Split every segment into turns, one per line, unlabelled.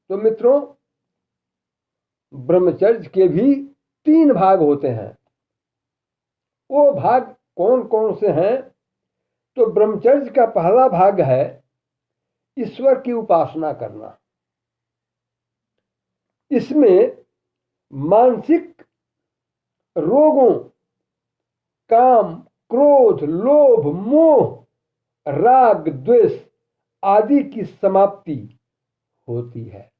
तो मित्रों, ब्रह्मचर्य के भी 3 भाग होते हैं। वो भाग कौन कौन से हैं? तो ब्रह्मचर्य का पहला भाग है ईश्वर की उपासना करना। इसमें मानसिक रोगों, काम, क्रोध, लोभ, मोह, राग, द्वेष आदि की समाप्ति होती है।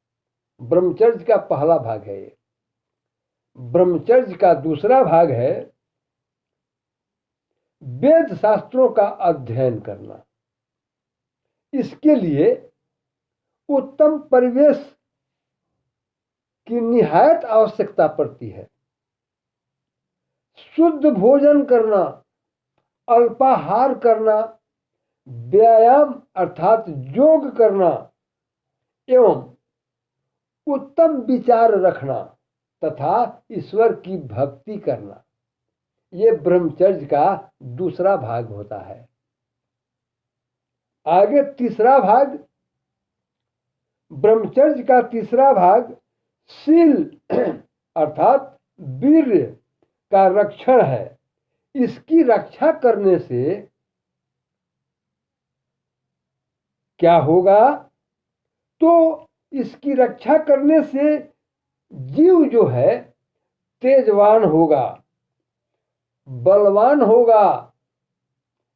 ब्रह्मचर्य का पहला भाग है ये। ब्रह्मचर्य का दूसरा भाग है वेद शास्त्रों का अध्ययन करना। इसके लिए उत्तम परिवेश की निहायत आवश्यकता पड़ती है। शुद्ध भोजन करना, अल्पाहार करना, व्यायाम अर्थात योग करना एवं उत्तम विचार रखना तथा ईश्वर की भक्ति करना, ये ब्रह्मचर्य का दूसरा भाग होता है। आगे तीसरा भाग, ब्रह्मचर्य का तीसरा भाग शील अर्थात वीर्य का रक्षण है। इसकी रक्षा करने से क्या होगा? तो इसकी रक्षा करने से जीव जो है तेजवान होगा, बलवान होगा,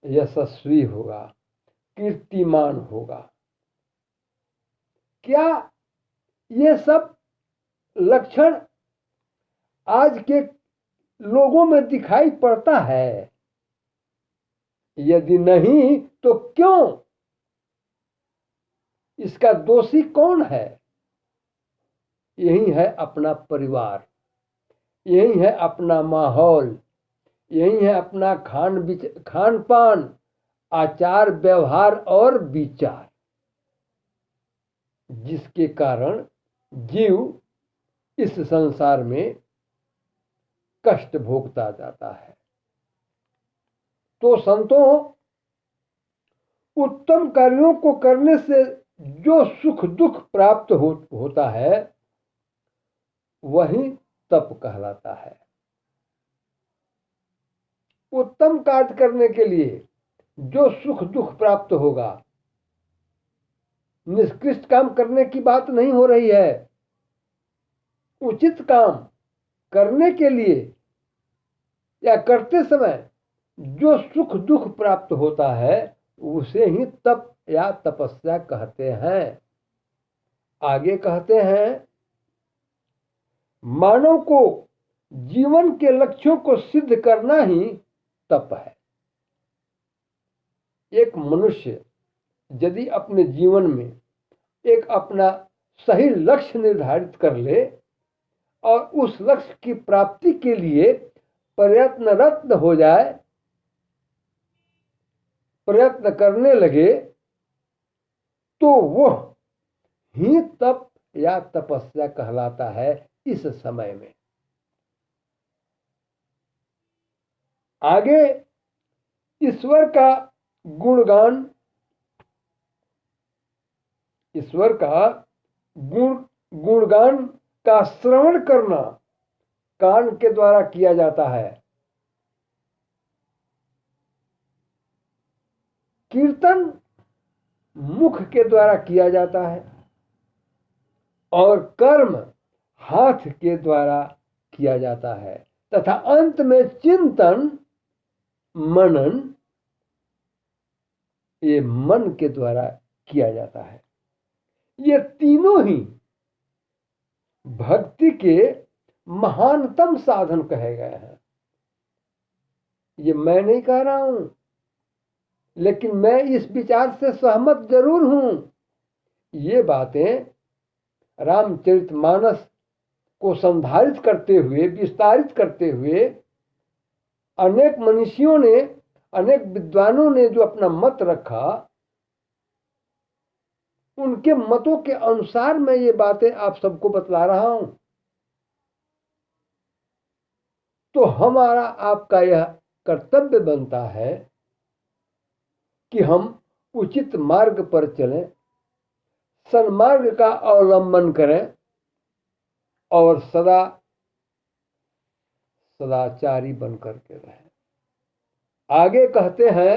यशस्वी होगा, कीर्तिमान होगा। क्या ये सब लक्षण आज के लोगों में दिखाई पड़ता है? यदि नहीं तो क्यों? इसका दोषी कौन है? यही है अपना परिवार, यही है अपना माहौल, यही है अपना खान पान, आचार व्यवहार और विचार, जिसके कारण जीव इस संसार में कष्ट भोगता जाता है। तो संतों, उत्तम कार्यों को करने से जो सुख दुख प्राप्त होता है वही तप कहलाता है। उत्तम कार्य करने के लिए जो सुख दुख प्राप्त होगा, निष्कृष्ट काम करने की बात नहीं हो रही है। उचित काम करने के लिए या करते समय जो सुख दुख प्राप्त होता है उसे ही तप या तपस्या कहते हैं। आगे कहते हैं, मानव को जीवन के लक्ष्यों को सिद्ध करना ही तप है। एक मनुष्य यदि अपने जीवन में एक अपना सही लक्ष्य निर्धारित कर ले और उस लक्ष्य की प्राप्ति के लिए प्रयत्नरत हो जाए, प्रयत्न करने लगे, तो वह ही तप या तपस्या कहलाता है इस समय में। आगे ईश्वर का गुणगान, ईश्वर का गुणगान का श्रवण करना कान के द्वारा किया जाता है। कीर्तन मुख के द्वारा किया जाता है और कर्म हाथ के द्वारा किया जाता है तथा अंत में चिंतन मनन ये मन के द्वारा किया जाता है। ये तीनों ही भक्ति के महानतम साधन कहे गए हैं। ये मैं नहीं कह रहा हूं, लेकिन मैं इस विचार से सहमत जरूर हूं। ये बातें रामचरितमानस को संधारित करते हुए, विस्तारित करते हुए अनेक मनीषियों ने, अनेक विद्वानों ने जो अपना मत रखा, उनके मतों के अनुसार मैं ये बातें आप सबको बतला रहा हूं। तो हमारा आपका यह कर्तव्य बनता है कि हम उचित मार्ग पर चलें, सन्मार्ग का अवलंबन करें और सदा सदाचारी बन करके रहें। आगे कहते हैं